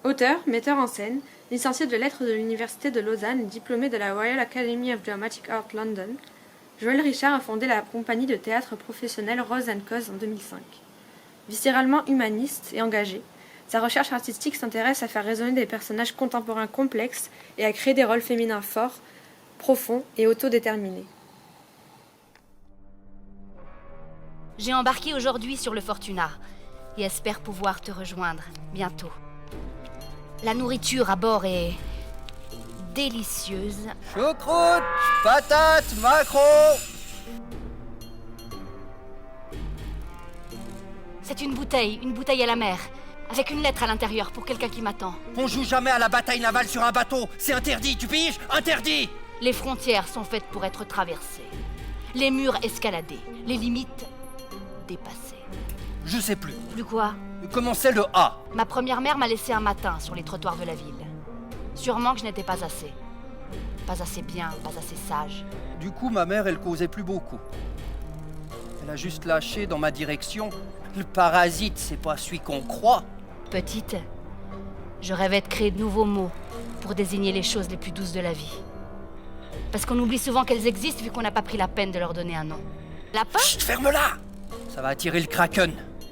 Auteur, metteur en scène, licencié de lettres de l'Université de Lausanne et diplômé de la Royal Academy of Dramatic Art London, Joël Richard a fondé la compagnie de théâtre professionnelle Rose & Cause en 2005. Viscéralement humaniste et engagé, sa recherche artistique s'intéresse à faire résonner des personnages contemporains complexes et à créer des rôles féminins forts, profonds et autodéterminés. J'ai embarqué aujourd'hui sur le Fortuna et espère pouvoir te rejoindre bientôt. La nourriture à bord est délicieuse. Choucroute, patates, maquereau. C'est une bouteille à la mer, avec une lettre à l'intérieur pour quelqu'un qui m'attend. On joue jamais à la bataille navale sur un bateau, c'est interdit, tu piges? Interdit! Les frontières sont faites pour être traversées, les murs escaladés, les limites dépassées. Je sais plus. Plus quoi? Comment c'est le A? Ma première mère m'a laissé un matin sur les trottoirs de la ville. Sûrement que je n'étais pas assez. Pas assez bien, pas assez sage. Du coup, ma mère, elle causait plus beaucoup. Elle a juste lâché dans ma direction. Le parasite, c'est pas celui qu'on croit. Petite, je rêvais de créer de nouveaux mots pour désigner les choses les plus douces de la vie. Parce qu'on oublie souvent qu'elles existent vu qu'on n'a pas pris la peine de leur donner un nom. Lapin? Chut, ferme-la! Ça va attirer le Kraken.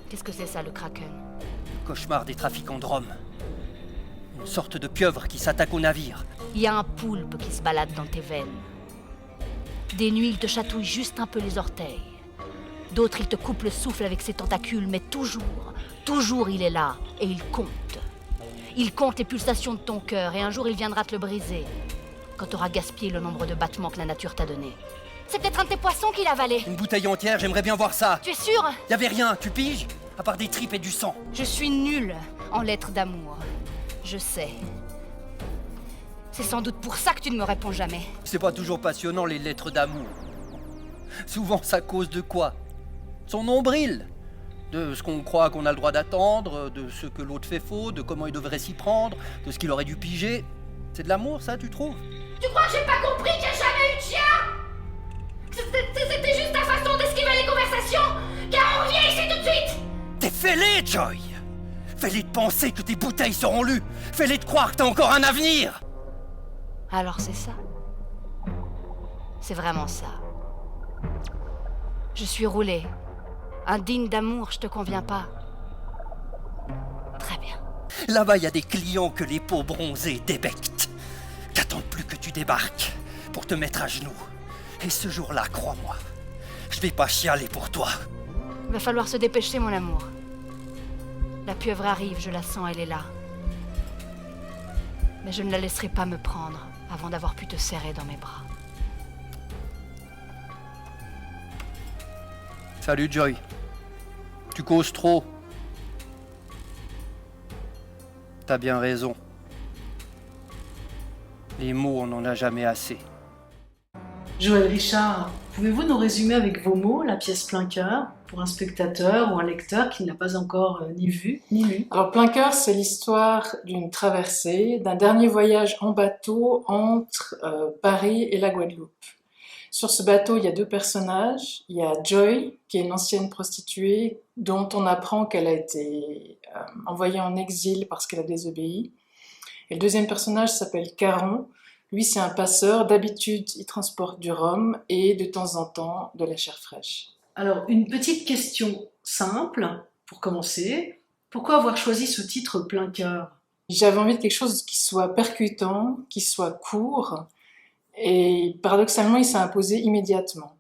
Qu'est-ce que c'est ça, le Kraken? Le cauchemar des trafiquants de Rome. Une sorte de pieuvre qui s'attaque aux navires. Il y a un poulpe qui se balade dans tes veines. Des nuits, il te chatouille juste un peu les orteils. D'autres, il te coupe le souffle avec ses tentacules, mais toujours il est là, et il compte. Il compte les pulsations de ton cœur, et un jour il viendra te le briser, quand tu auras gaspillé le nombre de battements que la nature t'a donné. C'est peut-être un de tes poissons qu'il a avalé. Une bouteille entière, j'aimerais bien voir ça. Tu es sûr? Y'avait rien, tu piges? À part des tripes et du sang. Je suis nulle en lettres d'amour. Je sais. C'est sans doute pour ça que tu ne me réponds jamais. C'est pas toujours passionnant, les lettres d'amour. Souvent, ça cause de quoi? Son nombril. De ce qu'on croit qu'on a le droit d'attendre, de ce que l'autre fait faux, de comment il devrait s'y prendre, de ce qu'il aurait dû piger. C'est de l'amour, ça, tu trouves? Tu crois que j'ai pas compris qu'il n'y a jamais eu de chien? C'était juste ta façon d'esquiver les conversations? Car on revient ici tout de suite! T'es fêlé, Joy! Fais-les de penser que tes bouteilles seront lues! Fais-les de croire que t'as encore un avenir! Alors c'est ça. C'est vraiment ça. Je suis roulée. Indigne d'amour, je te conviens pas. Très bien. Là-bas, il y a des clients que les peaux bronzées débectent. Qu'attendent plus que tu débarques pour te mettre à genoux. Et ce jour-là, crois-moi, je vais pas chialer pour toi. Il va falloir se dépêcher, mon amour. La pieuvre arrive, je la sens, elle est là. Mais je ne la laisserai pas me prendre avant d'avoir pu te serrer dans mes bras. Salut, Joy. Tu causes trop. T'as bien raison. Les mots, on n'en a jamais assez. Joël Richard, pouvez-vous nous résumer avec vos mots la pièce Plein Cœur pour un spectateur ou un lecteur qui ne l'a pas encore ni vu ni lu? Alors, Plein Cœur, c'est l'histoire d'une traversée, d'un dernier voyage en bateau entre Paris et la Guadeloupe. Sur ce bateau, il y a deux personnages. Il y a Joy, qui est une ancienne prostituée, dont on apprend qu'elle a été envoyée en exil parce qu'elle a désobéi. Et le deuxième personnage s'appelle Caron. Lui, c'est un passeur. D'habitude, il transporte du rhum et de temps en temps de la chair fraîche. Alors, une petite question simple pour commencer. Pourquoi avoir choisi ce titre Plein Cœur? J'avais envie de quelque chose qui soit percutant, qui soit court. Et paradoxalement, il s'est imposé immédiatement.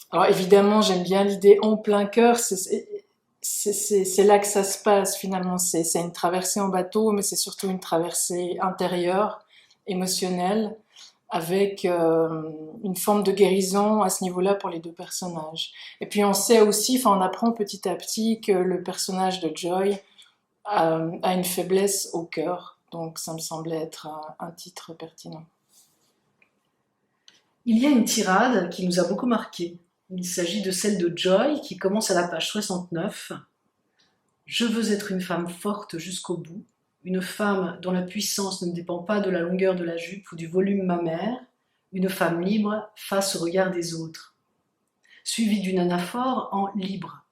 Alors évidemment, j'aime bien l'idée en plein cœur. C'est là que ça se passe finalement. C'est une traversée en bateau, mais c'est surtout une traversée intérieure, émotionnelle, avec une forme de guérison à ce niveau-là pour les deux personnages. Et puis on sait aussi, on apprend petit à petit que le personnage de Joy a une faiblesse au cœur. Donc ça me semblait être un titre pertinent. Il y a une tirade qui nous a beaucoup marqué. Il s'agit de celle de Joy qui commence à la page 69. « Je veux être une femme forte jusqu'au bout, une femme dont la puissance ne dépend pas de la longueur de la jupe ou du volume mammaire, une femme libre face au regard des autres. » Suivi d'une anaphore en libre.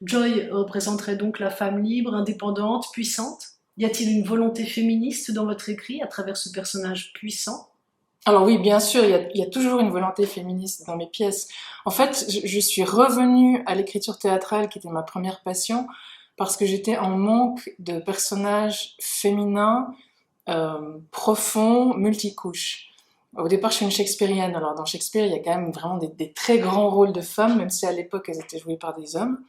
Joy représenterait donc la femme libre, indépendante, puissante. Y a-t-il une volonté féministe dans votre écrit à travers ce personnage puissant? Alors oui, bien sûr, il y a toujours une volonté féministe dans mes pièces. En fait, je suis revenue à l'écriture théâtrale, qui était ma première passion, parce que j'étais en manque de personnages féminins, profonds, multicouches. Au départ, je suis une shakespearienne. Alors dans Shakespeare, il y a quand même vraiment des très grands rôles de femmes, même si à l'époque, elles étaient jouées par des hommes.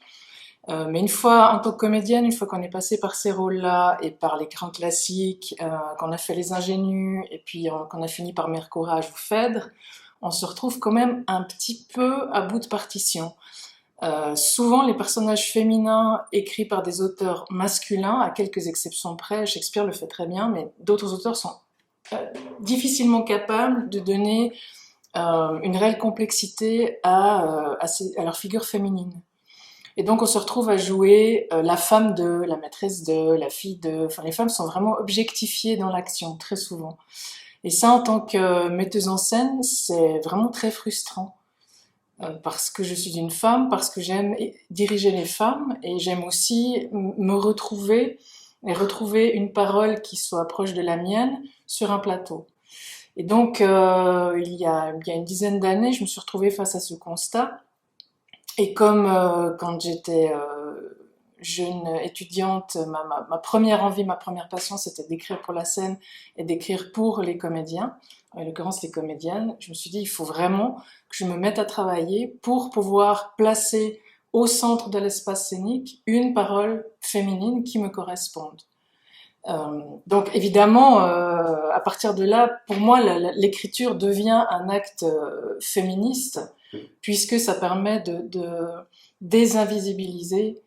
Mais une fois, en tant que comédienne, une fois qu'on est passé par ces rôles-là et par les grands classiques, qu'on a fait Les Ingénus et puis qu'on a fini par Mère Courage ou Phèdre, on se retrouve quand même un petit peu à bout de partition. Souvent, les personnages féminins écrits par des auteurs masculins, à quelques exceptions près, Shakespeare le fait très bien, mais d'autres auteurs sont difficilement capables de donner une réelle complexité à leur figure féminine. Et donc on se retrouve à jouer la femme de, la maîtresse de, la fille de... Enfin, les femmes sont vraiment objectifiées dans l'action, très souvent. Et ça, en tant que metteuse en scène, c'est vraiment très frustrant. Parce que je suis une femme, parce que j'aime diriger les femmes, et j'aime aussi me retrouver, et retrouver une parole qui soit proche de la mienne sur un plateau. Et donc, il y a une dizaine d'années, je me suis retrouvée face à ce constat. Et comme quand j'étais jeune étudiante, ma première envie, ma première passion, c'était d'écrire pour la scène et d'écrire pour les comédiens, en l'occurrence les comédiennes, je me suis dit, il faut vraiment que je me mette à travailler pour pouvoir placer au centre de l'espace scénique une parole féminine qui me corresponde. Donc évidemment, à partir de là, pour moi, l'écriture devient un acte féministe, puisque ça permet de désinvisibiliser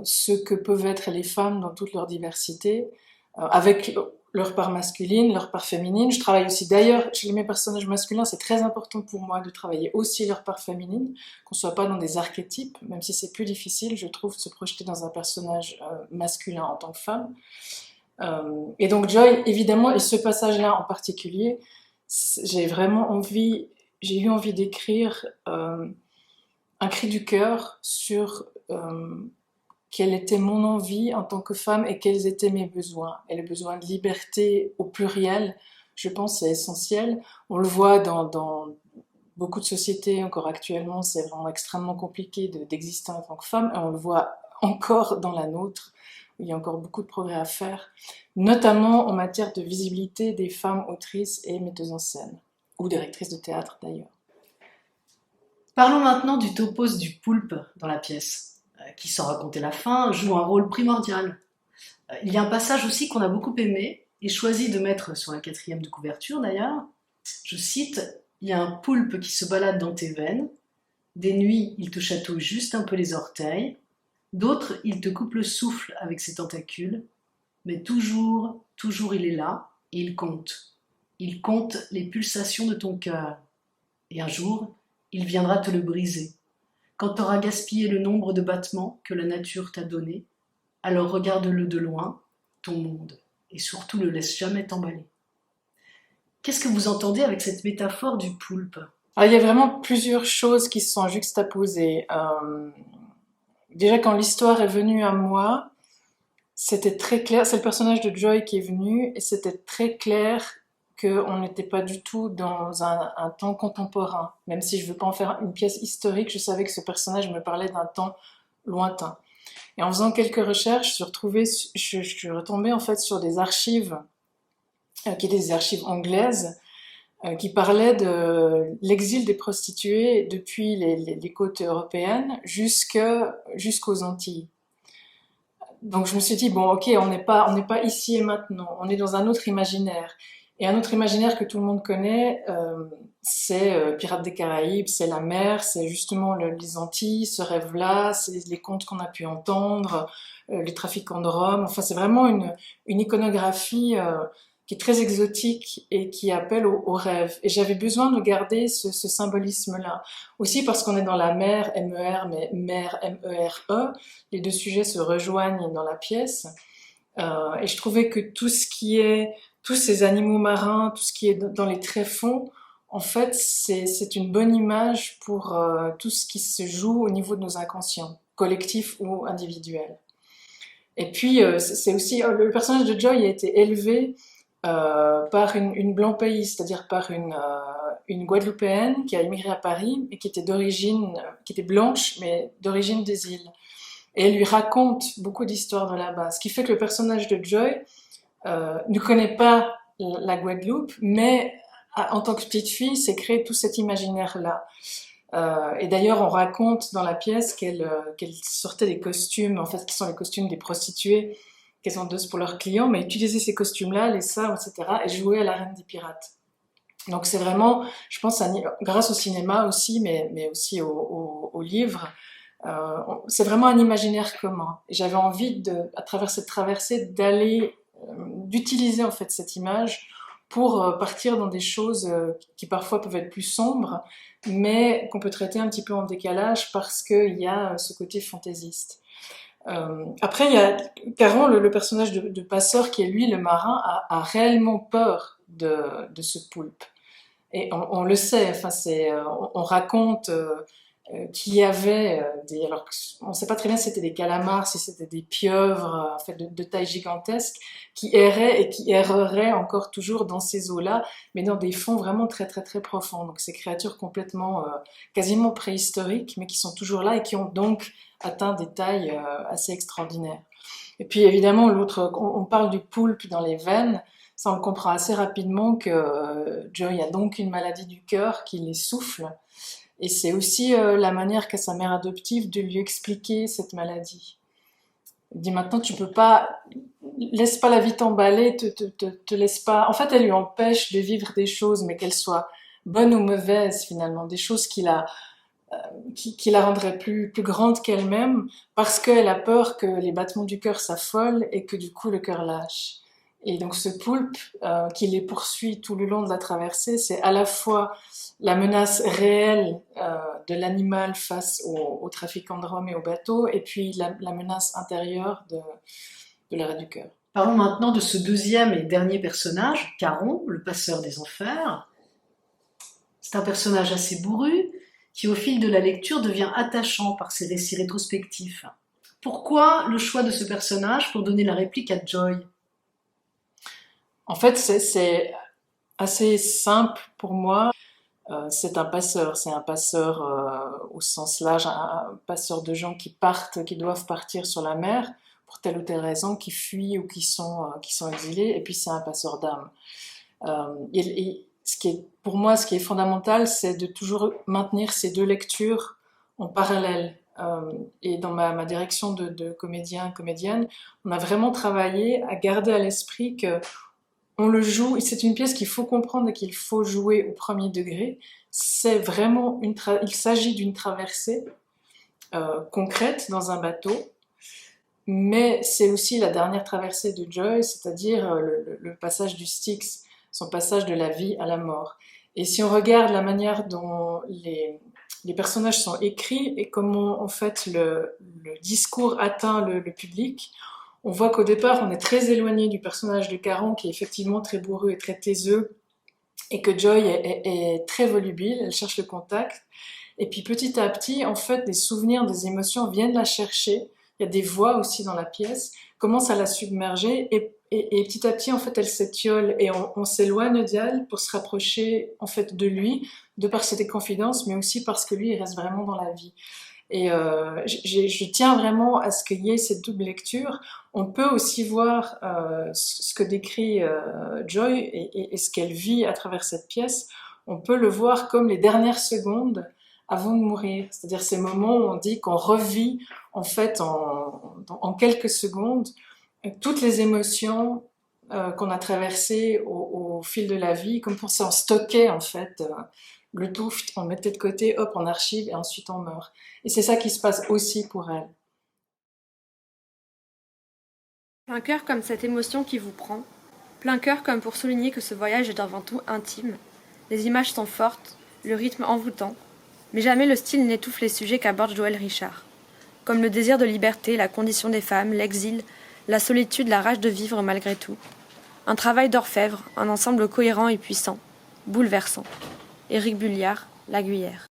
ce que peuvent être les femmes dans toute leur diversité, avec leur part masculine, leur part féminine. Je travaille aussi, d'ailleurs, chez mes personnages masculins, c'est très important pour moi de travailler aussi leur part féminine, qu'on soit pas dans des archétypes, même si c'est plus difficile, je trouve, de se projeter dans un personnage masculin en tant que femme. Et donc Joy, évidemment, et ce passage-là en particulier, j'ai eu envie d'écrire un cri du cœur sur quelle était mon envie en tant que femme et quels étaient mes besoins. Et le besoin de liberté au pluriel, je pense, c'est essentiel. On le voit dans beaucoup de sociétés, encore actuellement, c'est vraiment extrêmement compliqué d'exister en tant que femme, et on le voit encore dans la nôtre. Il y a encore beaucoup de progrès à faire, notamment en matière de visibilité des femmes autrices et metteuses en scène, ou directrices de théâtre d'ailleurs. Parlons maintenant du topos du poulpe dans la pièce, qui, sans raconter la fin, joue un rôle primordial. Il y a un passage aussi qu'on a beaucoup aimé, et choisi de mettre sur la 4e de couverture d'ailleurs. Je cite, « Il y a un poulpe qui se balade dans tes veines, des nuits il te chatouille juste un peu les orteils, d'autres, il te coupe le souffle avec ses tentacules, mais toujours, toujours il est là, et il compte. Il compte les pulsations de ton cœur. Et un jour, il viendra te le briser. Quand tu auras gaspillé le nombre de battements que la nature t'a donné, alors regarde-le de loin, ton monde, et surtout ne laisse jamais t'emballer. » Qu'est-ce que vous entendez avec cette métaphore du poulpe ? Alors, il y a vraiment plusieurs choses qui se sont juxtaposées. Déjà, quand l'histoire est venue à moi, c'était très clair, c'est le personnage de Joy qui est venu, et c'était très clair qu'on n'était pas du tout dans un temps contemporain. Même si je ne veux pas en faire une pièce historique, je savais que ce personnage me parlait d'un temps lointain. Et en faisant quelques recherches, je suis retombée en fait sur des archives, qui étaient des archives anglaises, qui parlaient de l'exil des prostituées depuis les côtes européennes jusqu'aux Antilles. Donc je me suis dit, bon ok, on n'est pas ici et maintenant, on est dans un autre imaginaire. Et un autre imaginaire que tout le monde connaît, c'est Pirates des Caraïbes, c'est la mer, c'est justement les Antilles, ce rêve-là, c'est les contes qu'on a pu entendre, les trafiquants de Rome. Enfin, c'est vraiment une iconographie qui est très exotique et qui appelle au rêve. Et j'avais besoin de garder ce symbolisme-là. Aussi parce qu'on est dans la mer, M-E-R, mais mer, M-E-R-E. Les deux sujets se rejoignent dans la pièce. Et je trouvais que tous ces animaux marins, tout ce qui est dans les tréfonds, en fait, c'est une bonne image pour tout ce qui se joue au niveau de nos inconscients, collectifs ou individuels. Et puis, c'est aussi, le personnage de Joy a été élevé par une blanc-pays, c'est-à-dire par une Guadeloupéenne qui a immigré à Paris et qui était qui était blanche, mais d'origine des îles. Et elle lui raconte beaucoup d'histoires de là-bas. Ce qui fait que le personnage de Joy ne connaît pas la Guadeloupe, mais en tant que petite fille, s'est créé tout cet imaginaire-là. Et d'ailleurs, on raconte dans la pièce qu'elle sortait des costumes, en fait, qui sont les costumes des prostituées qu'elles endossent pour leurs clients, mais utiliser ces costumes-là, les sabres, etc., et jouer à la Reine des Pirates. Donc c'est vraiment, je pense, grâce au cinéma aussi, mais aussi au livre, c'est vraiment un imaginaire commun. Et j'avais envie, à travers cette traversée, d'utiliser en fait cette image pour partir dans des choses qui parfois peuvent être plus sombres, mais qu'on peut traiter un petit peu en décalage parce qu'il y a ce côté fantaisiste. Après, il y a Caron, le personnage de Passeur, qui est lui le marin, a réellement peur de ce poulpe. Et on le sait, enfin, on raconte qu'il y avait alors on ne sait pas très bien si c'était des calamars, si c'était des pieuvres, en fait, de taille gigantesque, qui erraient et qui erreraient encore toujours dans ces eaux-là, mais dans des fonds vraiment très très très profonds. Donc ces créatures complètement, quasiment préhistoriques, mais qui sont toujours là et qui ont donc atteint des tailles assez extraordinaires. Et puis évidemment, on parle du poulpe dans les veines. Ça, on le comprend assez rapidement que Joy a donc une maladie du cœur qui l'essouffle. Et c'est aussi la manière qu'a sa mère adoptive de lui expliquer cette maladie. Elle dit maintenant, tu peux pas, laisse pas la vie t'emballer, te laisse pas. En fait, elle lui empêche de vivre des choses, mais qu'elles soient bonnes ou mauvaises finalement, des choses qui la rendraient plus grande qu'elle-même, parce qu'elle a peur que les battements du cœur s'affolent et que du coup le cœur lâche. Et donc ce poulpe qui les poursuit tout le long de la traversée, c'est à la fois la menace réelle de l'animal face aux trafiquants de Rome et aux bateaux, et puis la menace intérieure de l'arrêt du cœur. Parlons maintenant de ce deuxième et dernier personnage, Caron, le passeur des enfers. C'est un personnage assez bourru, qui au fil de la lecture devient attachant par ses récits rétrospectifs. Pourquoi le choix de ce personnage pour donner la réplique à Joy ? En fait, c'est assez simple pour moi. C'est un passeur au sens large, un passeur de gens qui doivent partir sur la mer pour telle ou telle raison, qui fuient ou qui sont exilés, et puis c'est un passeur d'âme. Et pour moi, ce qui est fondamental, c'est de toujours maintenir ces deux lectures en parallèle. Et dans ma direction de comédienne, on a vraiment travaillé à garder à l'esprit que on le joue, c'est une pièce qu'il faut comprendre et qu'il faut jouer au premier degré. C'est vraiment il s'agit d'une traversée concrète dans un bateau, mais c'est aussi la dernière traversée de Joy, c'est-à-dire le passage du Styx, son passage de la vie à la mort. Et si on regarde la manière dont les personnages sont écrits et comment en fait le discours atteint le public, on voit qu'au départ, on est très éloigné du personnage de Caron, qui est effectivement très bourru et très taiseux, et que Joy est très volubile, elle cherche le contact. Et puis petit à petit, en fait, des souvenirs, des émotions viennent la chercher. Il y a des voix aussi dans la pièce, commencent à la submerger, et petit à petit, en fait, elle s'étiole, et on s'éloigne d'elle pour se rapprocher, en fait, de lui, de par ses confidences, mais aussi parce que lui, il reste vraiment dans la vie. Et je tiens vraiment à ce qu'il y ait cette double lecture. On peut aussi voir ce que décrit Joy et ce qu'elle vit à travers cette pièce. On peut le voir comme les dernières secondes avant de mourir. C'est-à-dire ces moments où on dit qu'on revit en fait en quelques secondes toutes les émotions qu'on a traversées au fil de la vie, comme pour ça on stockait en fait le tout, on mettait de côté, hop, en archive, et ensuite on meurt. Et c'est ça qui se passe aussi pour elle. Plein cœur comme cette émotion qui vous prend, plein cœur comme pour souligner que ce voyage est avant tout intime. Les images sont fortes, le rythme envoûtant, mais jamais le style n'étouffe les sujets qu'aborde Joël Richard. Comme le désir de liberté, la condition des femmes, l'exil, la solitude, la rage de vivre malgré tout. Un travail d'orfèvre, un ensemble cohérent et puissant, bouleversant. Éric Bulliard, L'Aguillère.